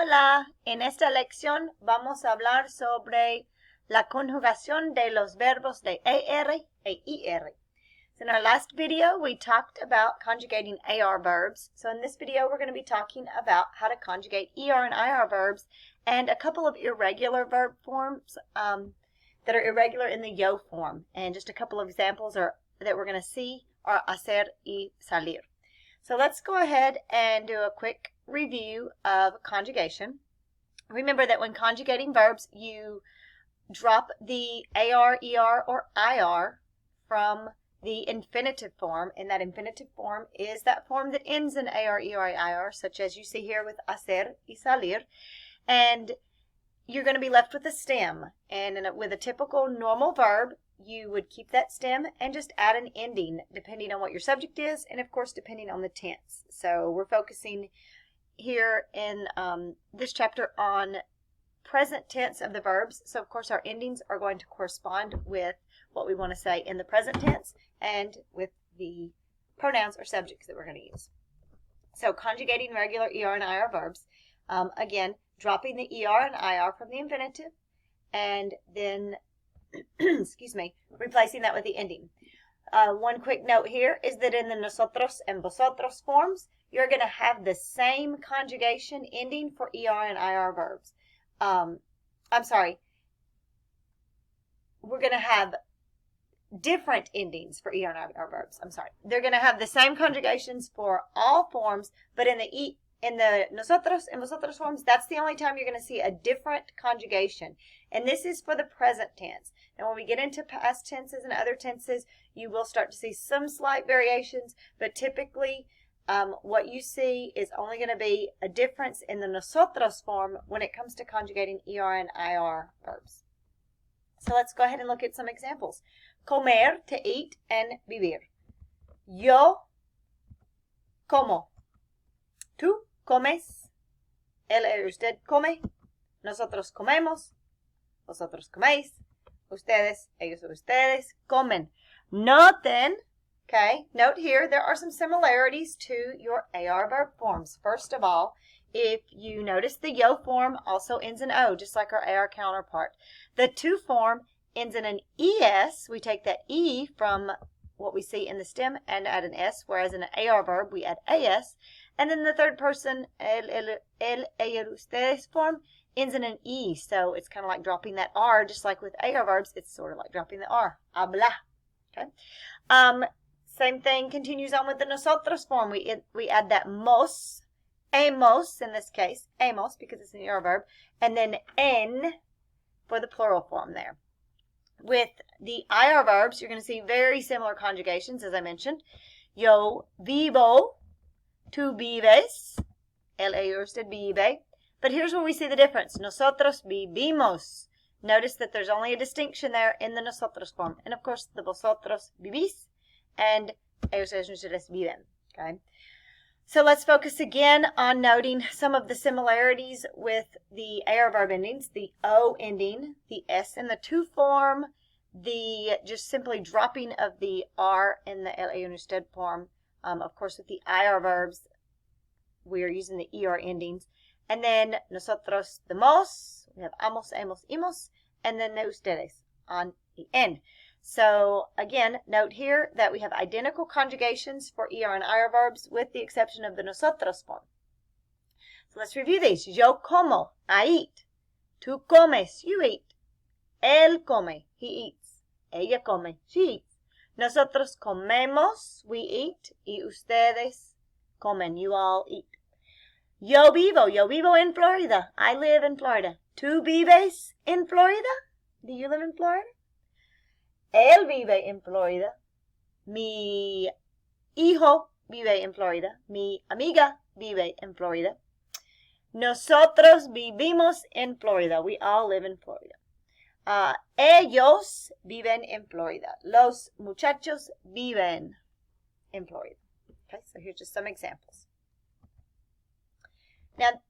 Hola, en esta lección vamos a hablar sobre la conjugación de los verbos de AR e IR. So in our last video, we talked about conjugating AR verbs. So in this video, we're going to be talking about how to conjugate ER and IR verbs and a couple of irregular verb forms that are irregular in the yo form. And just a couple of examples that we're going to see are hacer y salir. So let's go ahead and do a quick review of conjugation. Remember that when conjugating verbs, you drop the AR, ER, or IR from the infinitive form, and that infinitive form is that form that ends in AR, ER, IR, such as you see here with hacer y salir. And you're going to be left with a stem. And with a typical normal verb, you would keep that stem and just add an ending depending on what your subject is and, of course, depending on the tense. So we're focusing here in this chapter on present tense of the verbs. So, of course, our endings are going to correspond with what we want to say in the present tense and with the pronouns or subjects that we're going to use. So conjugating regular ER and IR verbs. Again, dropping the ER and IR from the infinitive and then excuse me, replacing that with the ending. One quick note here is that in the nosotros and vosotros forms, you're going to have the same conjugation ending for ER and IR verbs. We're going to have different endings for ER and IR verbs. They're going to have the same conjugations for all forms, but in the nosotros and vosotros forms, that's the only time you're going to see a different conjugation. And this is for the present tense. And when we get into past tenses and other tenses, you will start to see some slight variations, but typically what you see is only going to be a difference in the nosotros form when it comes to conjugating ER and IR verbs. So let's go ahead and look at some examples. Comer, to eat, and vivir. Yo como. Tú comes. Él y usted come. Nosotros comemos. Vosotros coméis. Ustedes, ellos, ustedes comen. Noten, okay, note here, there are some similarities to your AR verb forms. First of all, if you notice the yo form also ends in O, just like our AR counterpart. The to form ends in an ES. We take that E from what we see in the stem and add an S, whereas in an AR verb, we add AS. And then the third person, él, ella, ustedes form ends in an E, so it's kind of like dropping that R, just like with AR verbs, it's sort of like dropping the R. Habla. Okay. Same thing continues on with the nosotros form. We add that mos, amos in this case, amos because it's an ER verb, and then en for the plural form there. With the IR verbs, you're going to see very similar conjugations, as I mentioned. Yo vivo, tú vives, él, ella, usted vive. But here's where we see the difference. Nosotros vivimos. Notice that there's only a distinction there in the nosotros form. And of course, the vosotros vivís and ellos, ustedes viven. Okay. So let's focus again on noting some of the similarities with the AR verb endings. The O ending, the S in the to form, the just simply dropping of the R in the él, ella, usted form. Of course, with the IR verbs, we are using the ER endings. And then nosotros, the mos, we have amos, amos, imos, and then the ustedes on the end. So again, note here that we have identical conjugations for ER and IR verbs with the exception of the nosotros form. So let's review these. Yo como, I eat. Tú comes, you eat. Él come, he eats. Ella come, she eats. Nosotros comemos, we eat. Y ustedes comen, you all eat. Yo vivo en Florida. I live in Florida. ¿Tú vives en Florida? Do you live in Florida? Él vive en Florida. Mi hijo vive en Florida. Mi amiga vive en Florida. Nosotros vivimos en Florida. We all live in Florida. Ellos viven en Florida. Los muchachos viven en Florida. Okay, so here's just some examples. Now,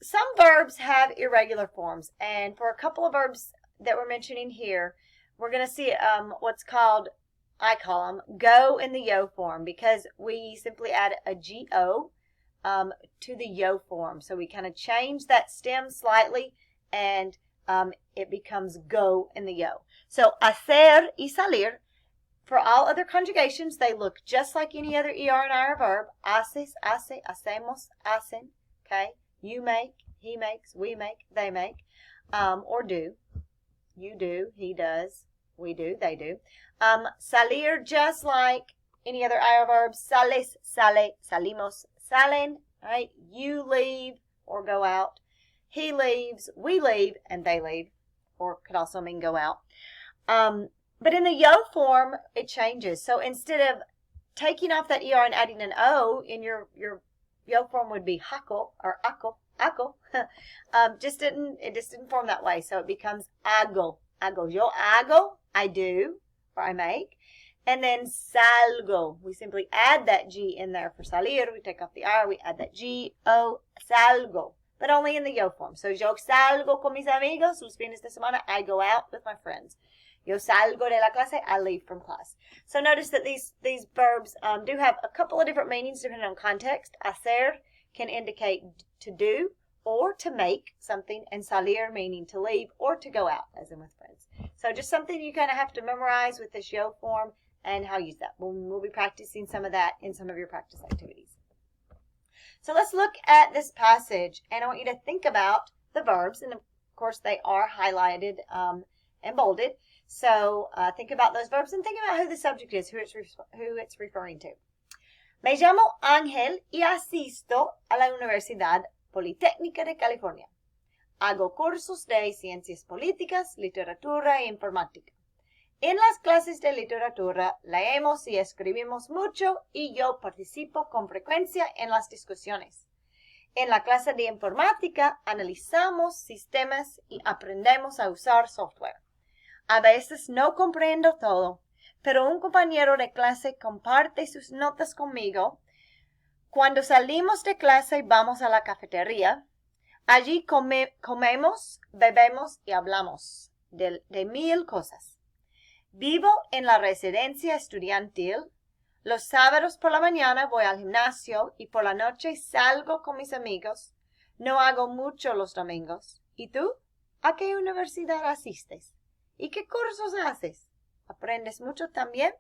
some verbs have irregular forms, and for a couple of verbs that we're mentioning here, we're going to see what's called, I call them, go in the yo form, because we simply add a go to the yo form. So we kind of change that stem slightly, and it becomes go in the yo. So hacer y salir, for all other conjugations, they look just like any other ER and IR verb. Haces, hace, hacemos, hacen. Okay? You make, he makes, we make, they make. Or do. You do, he does, we do, they do. Salir, just like any other IR verb. Sales, sale, salimos, salen. Right? You leave or go out. He leaves, we leave, and they leave. Or could also mean go out. But in the yo form, it changes. So instead of taking off that ER and adding an O, in your yo form would be haco or aco. It just didn't form that way. So it becomes hago. Yo hago, I do, or I make. And then salgo. We simply add that G in there for salir. We take off the R, we add that G, O, salgo. But only in the yo form. So yo salgo con mis amigos, los fines de semana, I go out with my friends. Yo salgo de la clase, I leave from class. So notice that these verbs do have a couple of different meanings depending on context. Hacer can indicate to do or to make something, and salir meaning to leave or to go out, as in with friends. So just something you kind of have to memorize with this yo form and how to use that. We'll be practicing some of that in some of your practice activities. So let's look at this passage, and I want you to think about the verbs, and of course they are highlighted and bolded. So think about those verbs and think about who the subject is, who it's referring to. Me llamo Ángel y asisto a la Universidad Politécnica de California. Hago cursos de ciencias políticas, literatura e informática. En las clases de literatura leemos y escribimos mucho y yo participo con frecuencia en las discusiones. En la clase de informática analizamos sistemas y aprendemos a usar software. A veces no comprendo todo, pero un compañero de clase comparte sus notas conmigo. Cuando salimos de clase vamos a la cafetería. Allí comemos, bebemos y hablamos de mil cosas. Vivo en la residencia estudiantil. Los sábados por la mañana voy al gimnasio y por la noche salgo con mis amigos. No hago mucho los domingos. ¿Y tú? ¿A qué universidad asistes? ¿Y qué cursos haces? ¿Aprendes mucho también?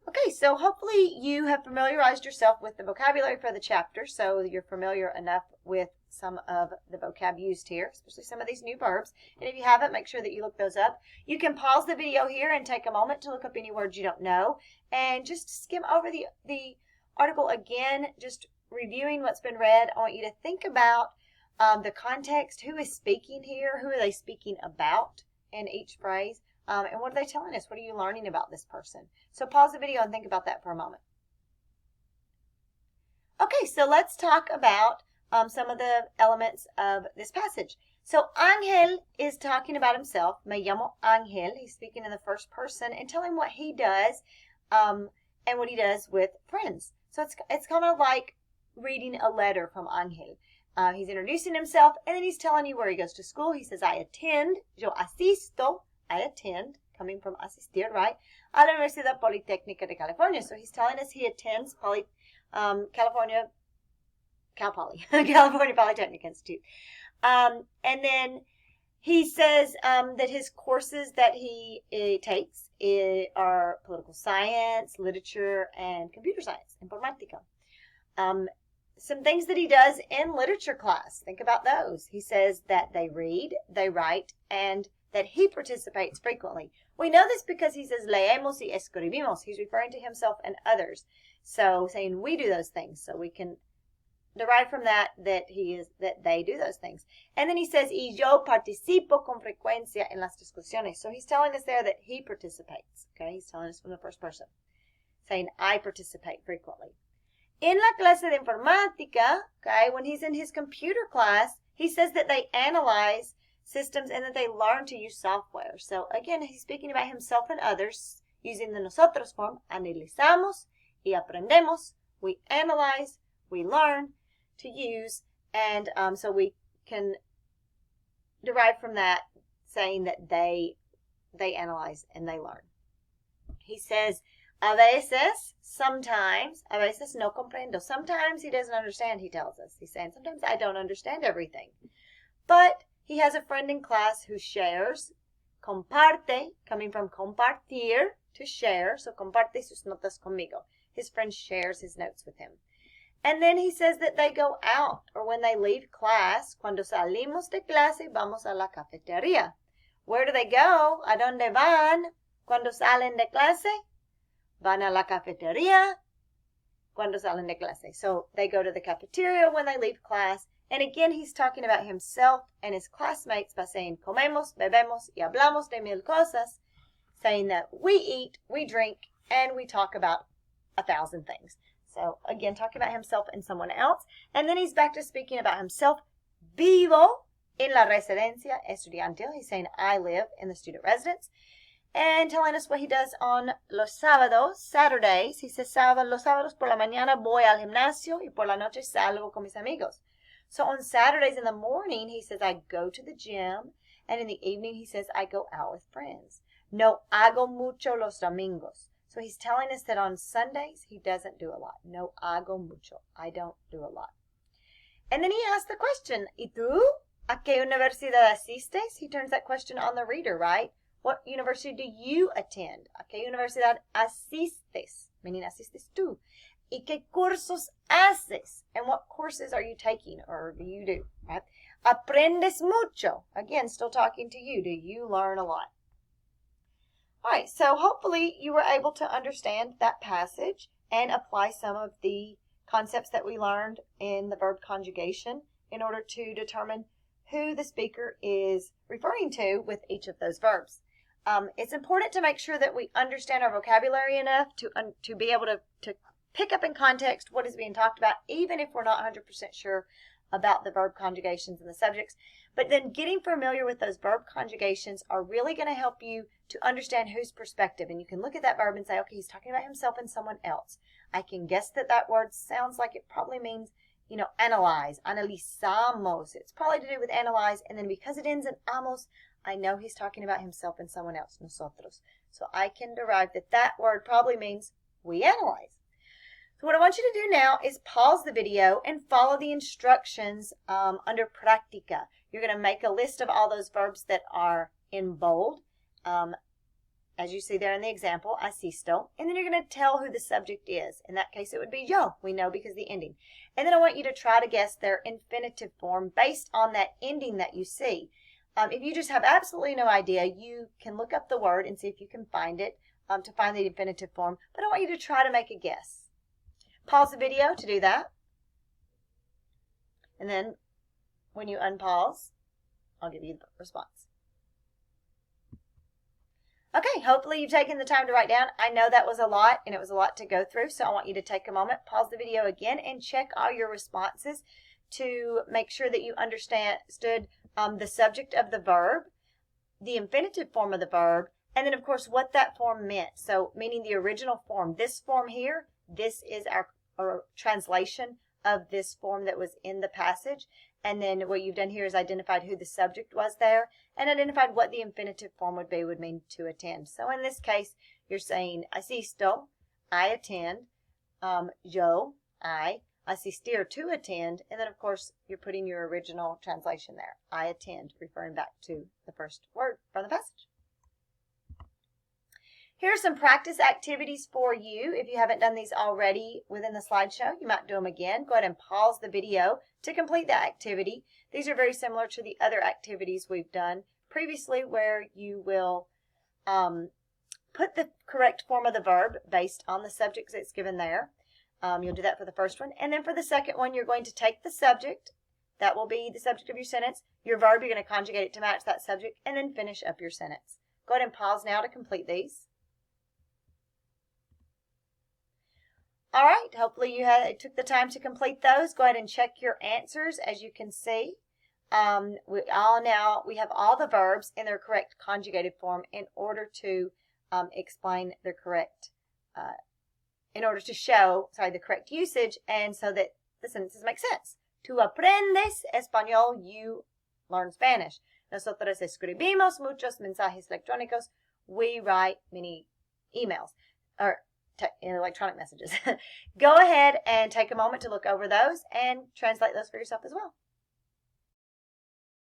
Okay, so hopefully you have familiarized yourself with the vocabulary for the chapter, so you're familiar enough with some of the vocab used here, especially some of these new verbs. And if you haven't, make sure that you look those up. You can pause the video here and take a moment to look up any words you don't know, and just skim over the article again, just reviewing what's been read. I want you to think about the context. Who is speaking here? Who are they speaking about in each phrase? And what are they telling us? What are you learning about this person? So pause the video and think about that for a moment. Okay, so let's talk about some of the elements of this passage. So Ángel is talking about himself. Me llamo Ángel. He's speaking in the first person and telling what he does and what he does with friends. So it's kind of like reading a letter from Ángel. He's introducing himself, and then he's telling you where he goes to school. He says, I attend, yo asisto, I attend, coming from asistir, right? A la Universidad Politécnica de California. So he's telling us he attends California Polytechnic Institute. And then he says that his courses that he takes are political science, literature, and computer science, informatica. Some things that he does in literature class. Think about those. He says that they read, they write, and that he participates frequently. We know this because he says leemos y escribimos. He's referring to himself and others. So saying we do those things. So we can derive from that that they do those things. And then he says, y yo participo con frecuencia en las discusiones. So he's telling us there that he participates. Okay, he's telling us from the first person. Saying I participate frequently. En la clase de informática, okay, when he's in his computer class, he says that they analyze systems and that they learn to use software. So again, he's speaking about himself and others using the nosotros form. Analizamos y aprendemos. We analyze, we learn to use, and so we can derive from that saying that they analyze and they learn. He says, A veces, sometimes, a veces no comprendo. Sometimes he doesn't understand, he tells us. He's saying, sometimes I don't understand everything. But he has a friend in class who shares, comparte, coming from compartir, to share. So comparte sus notas conmigo. His friend shares his notes with him. And then he says that they go out, or when they leave class, cuando salimos de clase, vamos a la cafetería. Where do they go? ¿A dónde van? Cuando salen de clase? Van a la cafetería. Cuando salen de clase. So they go to the cafeteria when they leave class. And again, he's talking about himself and his classmates by saying, comemos, bebemos, y hablamos de mil cosas, saying that we eat, we drink, and we talk about 1,000 things. So again, talking about himself and someone else. And then he's back to speaking about himself. Vivo en la residencia estudiantil. He's saying, I live in the student residence. And telling us what he does on los sábados, Saturdays. He says, los sábados por la mañana voy al gimnasio y por la noche salgo con mis amigos. So on Saturdays in the morning, he says, I go to the gym. And in the evening, he says, I go out with friends. No hago mucho los domingos. So he's telling us that on Sundays, he doesn't do a lot. No hago mucho. I don't do a lot. And then he asks the question, ¿Y tú? ¿A qué universidad asistes? He turns that question on the reader, right? What university do you attend? ¿A qué universidad asistes? Meaning asistes tú. ¿Y qué cursos haces? And what courses are you taking or do you do? Right? Aprendes mucho. Again, still talking to you. Do you learn a lot? All right, so hopefully you were able to understand that passage and apply some of the concepts that we learned in the verb conjugation in order to determine who the speaker is referring to with each of those verbs. It's important to make sure that we understand our vocabulary enough to be able to pick up in context what is being talked about, even if we're not 100% sure about the verb conjugations and the subjects. But then getting familiar with those verb conjugations are really going to help you to understand whose perspective. And you can look at that verb and say, okay, he's talking about himself and someone else. I can guess that that word sounds like it probably means, analyze, analizamos. It's probably to do with analyze. And then because it ends in amos, I know he's talking about himself and someone else, nosotros. So I can derive that that word probably means we analyze. So what I want you to do now is pause the video and follow the instructions under práctica. You're going to make a list of all those verbs that are in bold, as you see there in the example, asisto. And then you're going to tell who the subject is. In that case, it would be yo. We know because the ending. And then I want you to try to guess their infinitive form based on that ending that you see. If you just have absolutely no idea, you can look up the word and see if you can find it to find the infinitive form. But I want you to try to make a guess. Pause the video to do that. And then when you unpause, I'll give you the response. Okay, hopefully you've taken the time to write down. I know that was a lot and it was a lot to go through, so I want you to take a moment, pause the video again, and check all your responses to make sure that you understood the subject of the verb, the infinitive form of the verb, and then of course what that form meant. So meaning the original form. This form here, this is our translation of this form that was in the passage. And then what you've done here is identified who the subject was there and identified what the infinitive form would mean to attend. So in this case, you're saying asisto, I attend, yo, I, asistir, to attend, and then of course you're putting your original translation there. I attend, referring back to the first word from the passage. Here are some practice activities for you. If you haven't done these already within the slideshow, you might do them again. Go ahead and pause the video to complete that activity. These are very similar to the other activities we've done previously where you will put the correct form of the verb based on the subject that's given there. You'll do that for the first one. And then for the second one, you're going to take the subject. That will be the subject of your sentence. Your verb, you're going to conjugate it to match that subject, and then finish up your sentence. Go ahead and pause now to complete these. All right, hopefully you took the time to complete those. Go ahead and check your answers. As you can see, we have all the verbs in their correct conjugated form in order to explain the correct, in order to show, the correct usage, and so that the sentences make sense. Tú aprendes español, you learn Spanish. Nosotros escribimos muchos mensajes electrónicos. We write many emails. Or in electronic messages. Go ahead and take a moment to look over those and translate those for yourself as well.